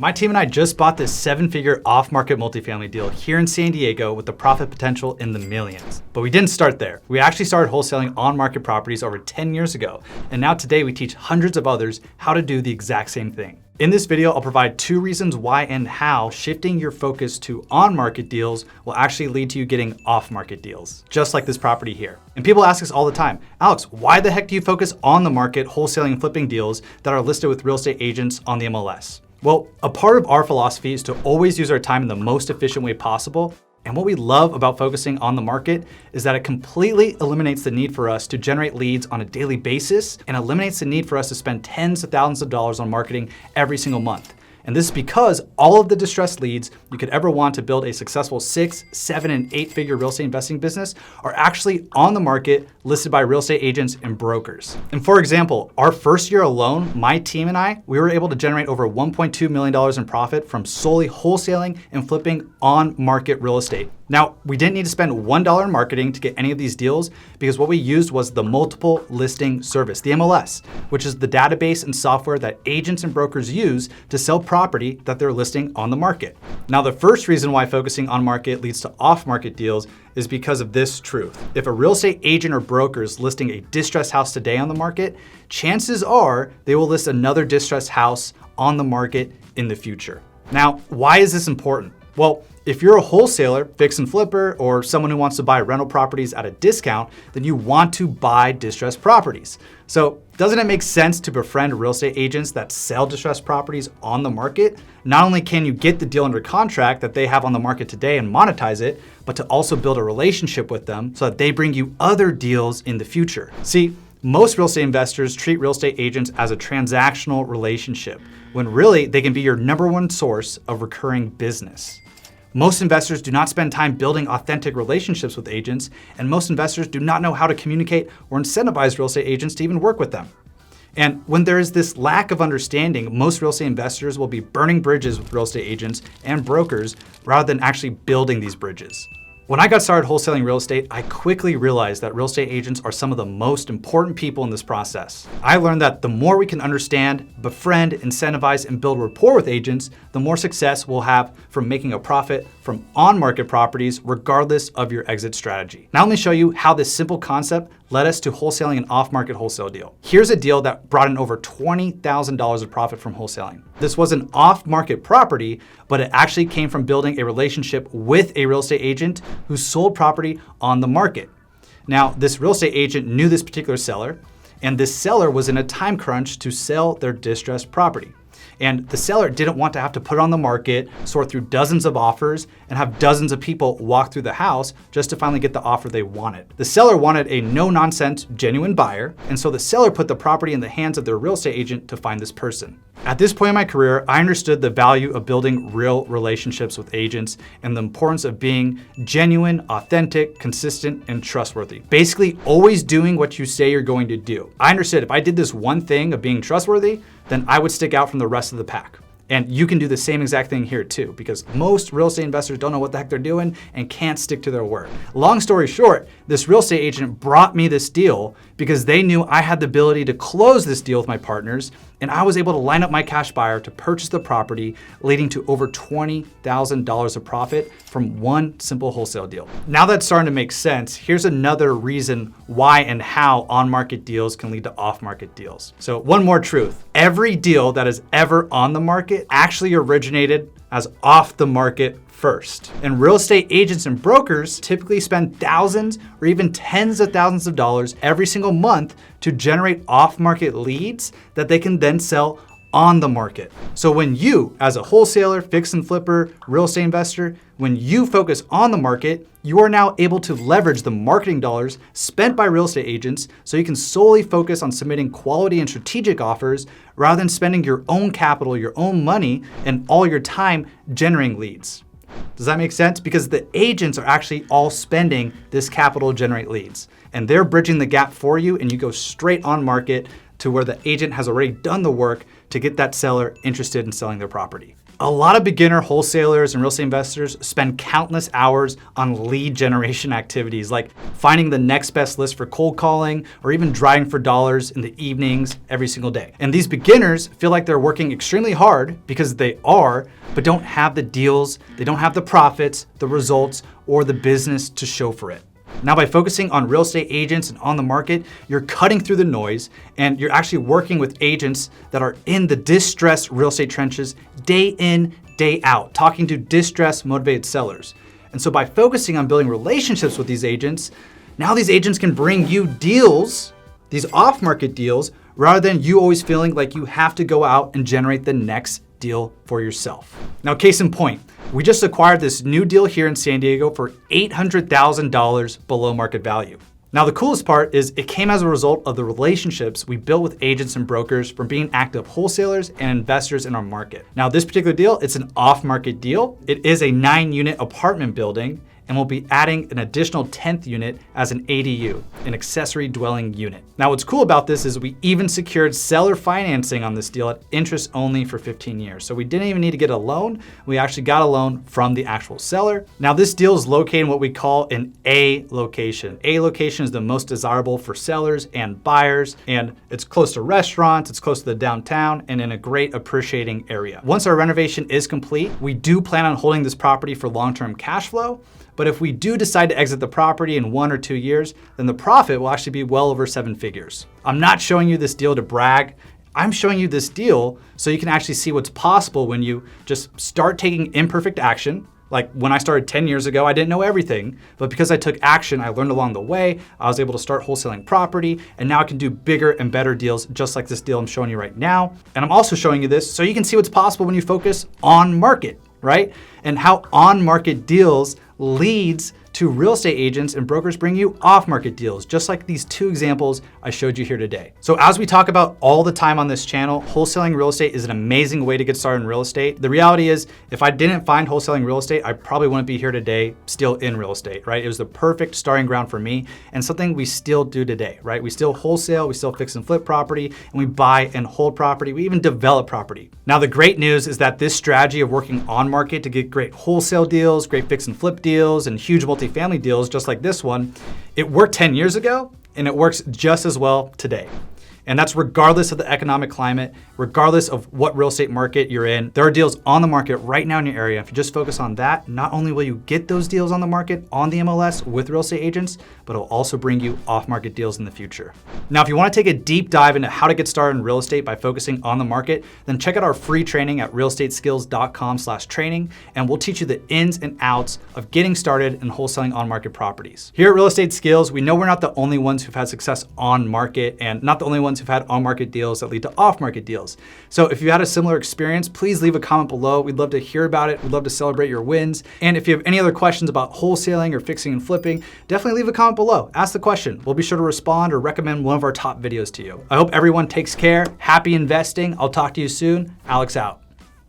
My team and I just bought this 7-figure off-market multifamily deal here in San Diego with the profit potential in the millions. But we didn't start there. We actually started wholesaling on-market properties over 10 years ago. And now today we teach hundreds of others how to do the exact same thing. In this video, I'll provide 2 reasons why and how shifting your focus to on-market deals will actually lead to you getting off-market deals, just like this property here. And people ask us all the time, Alex, why the heck do you focus on the market wholesaling and flipping deals that are listed with real estate agents on the MLS? Well, a part of our philosophy is to always use our time in the most efficient way possible. And what we love about focusing on the market is that it completely eliminates the need for us to generate leads on a daily basis and eliminates the need for us to spend tens of thousands of dollars on marketing every single month. And this is because all of the distressed leads you could ever want to build a successful 6, 7, and 8-figure real estate investing business are actually on the market listed by real estate agents and brokers. And for example, our first year alone, my team and I, we were able to generate over $1.2 million in profit from solely wholesaling and flipping on market real estate. Now, we didn't need to spend $1 in marketing to get any of these deals because what we used was the multiple listing service, the MLS, which is the database and software that agents and brokers use to sell property that they're listing on the market. Now, the first reason why focusing on market leads to off-market deals is because of this truth. If a real estate agent or broker is listing a distressed house today on the market, chances are they will list another distressed house on the market in the future. Now, why is this important? Well, if you're a wholesaler, fix and flipper, or someone who wants to buy rental properties at a discount, then you want to buy distressed properties. So doesn't it make sense to befriend real estate agents that sell distressed properties on the market? Not only can you get the deal under contract that they have on the market today and monetize it, but to also build a relationship with them so that they bring you other deals in the future. See, most real estate investors treat real estate agents as a transactional relationship, when really they can be your #1 source of recurring business. Most investors do not spend time building authentic relationships with agents, and most investors do not know how to communicate or incentivize real estate agents to even work with them. And when there is this lack of understanding, most real estate investors will be burning bridges with real estate agents and brokers rather than actually building these bridges. When I got started wholesaling real estate, I quickly realized that real estate agents are some of the most important people in this process. I learned that the more we can understand, befriend, incentivize, and build rapport with agents, the more success we'll have from making a profit from on-market properties, regardless of your exit strategy. Now let me show you how this simple concept led us to wholesaling an off-market wholesale deal. Here's a deal that brought in over $20,000 of profit from wholesaling. This was an off-market property, but it actually came from building a relationship with a real estate agent who sold property on the market. Now, this real estate agent knew this particular seller, and this seller was in a time crunch to sell their distressed property. And the seller didn't want to have to put it on the market, sort through dozens of offers, and have dozens of people walk through the house just to finally get the offer they wanted. The seller wanted a no-nonsense, genuine buyer, and so the seller put the property in the hands of their real estate agent to find this person. At this point in my career, I understood the value of building real relationships with agents and the importance of being genuine, authentic, consistent, and trustworthy. Basically, always doing what you say you're going to do. I understood if I did this one thing of being trustworthy, then I would stick out from the rest of the pack. And you can do the same exact thing here too, because most real estate investors don't know what the heck they're doing and can't stick to their word. Long story short, this real estate agent brought me this deal because they knew I had the ability to close this deal with my partners, and I was able to line up my cash buyer to purchase the property, leading to over $20,000 of profit from one simple wholesale deal. Now that's starting to make sense, here's another reason why and how on-market deals can lead to off-market deals. So one more truth, every deal that is ever on the market actually originated as off the market first. And real estate agents and brokers typically spend thousands or even tens of thousands of dollars every single month to generate off-market leads that they can then sell on the market. So when you, as a wholesaler, fix and flipper, real estate investor, when you focus on the market, you are now able to leverage the marketing dollars spent by real estate agents so you can solely focus on submitting quality and strategic offers rather than spending your own capital, your own money, and all your time generating leads. Does that make sense? Because the agents are actually all spending this capital to generate leads, and they're bridging the gap for you, and you go straight on market to where the agent has already done the work to get that seller interested in selling their property. A lot of beginner wholesalers and real estate investors spend countless hours on lead generation activities like finding the next best list for cold calling or even driving for dollars in the evenings every single day. And these beginners feel like they're working extremely hard because they are, but don't have the deals, they don't have the profits, the results, or the business to show for it. Now, by focusing on real estate agents and on the market, you're cutting through the noise and you're actually working with agents that are in the distressed real estate trenches day in, day out, talking to distressed, motivated sellers. And so by focusing on building relationships with these agents, now these agents can bring you deals, these off-market deals, rather than you always feeling like you have to go out and generate the next deal for yourself. Now, case in point, we just acquired this new deal here in San Diego for $800,000 below market value. Now, the coolest part is it came as a result of the relationships we built with agents and brokers from being active wholesalers and investors in our market. Now, this particular deal, it's an off-market deal. It is a 9-unit apartment building, and we'll be adding an additional 10th unit as an ADU, an accessory dwelling unit. Now, what's cool about this is we even secured seller financing on this deal at interest only for 15 years. So we didn't even need to get a loan. We actually got a loan from the actual seller. Now, this deal is located in what we call an A location. A location is the most desirable for sellers and buyers, and it's close to restaurants, it's close to the downtown, and in a great appreciating area. Once our renovation is complete, we do plan on holding this property for long-term cash flow. But if we do decide to exit the property in 1 or 2 years, then the profit will actually be well over 7 figures. I'm not showing you this deal to brag. I'm showing you this deal so you can actually see what's possible when you just start taking imperfect action. Like when I started 10 years ago, I didn't know everything, but because I took action, I learned along the way, I was able to start wholesaling property, and now I can do bigger and better deals just like this deal I'm showing you right now. And I'm also showing you this so you can see what's possible when you focus on market, right? And how on-market deals leads to real estate agents and brokers bring you off-market deals, just like these 2 examples I showed you here today. So as we talk about all the time on this channel, wholesaling real estate is an amazing way to get started in real estate. The reality is, if I didn't find wholesaling real estate, I probably wouldn't be here today still in real estate, right? It was the perfect starting ground for me and something we still do today, right? We still wholesale, we still fix and flip property, and we buy and hold property. We even develop property. Now, the great news is that this strategy of working on market to get great wholesale deals, great fix and flip deals, and huge multifamily deals just like this one, it worked 10 years ago and it works just as well today. And that's regardless of the economic climate, regardless of what real estate market you're in. There are deals on the market right now in your area. If you just focus on that, not only will you get those deals on the market on the MLS with real estate agents, but it'll also bring you off-market deals in the future. Now, if you want to take a deep dive into how to get started in real estate by focusing on the market, then check out our free training at realestateskills.com/training, and we'll teach you the ins and outs of getting started in wholesaling on-market properties. Here at Real Estate Skills, we know we're not the only ones who've had success on market and not the only ones who've had on-market deals that lead to off-market deals. So if you had a similar experience, please leave a comment below. We'd love to hear about it. We'd love to celebrate your wins. And if you have any other questions about wholesaling or fixing and flipping, definitely leave a comment below. Ask the question. We'll be sure to respond or recommend one of our top videos to you. I hope everyone takes care. Happy investing. I'll talk to you soon. Alex out.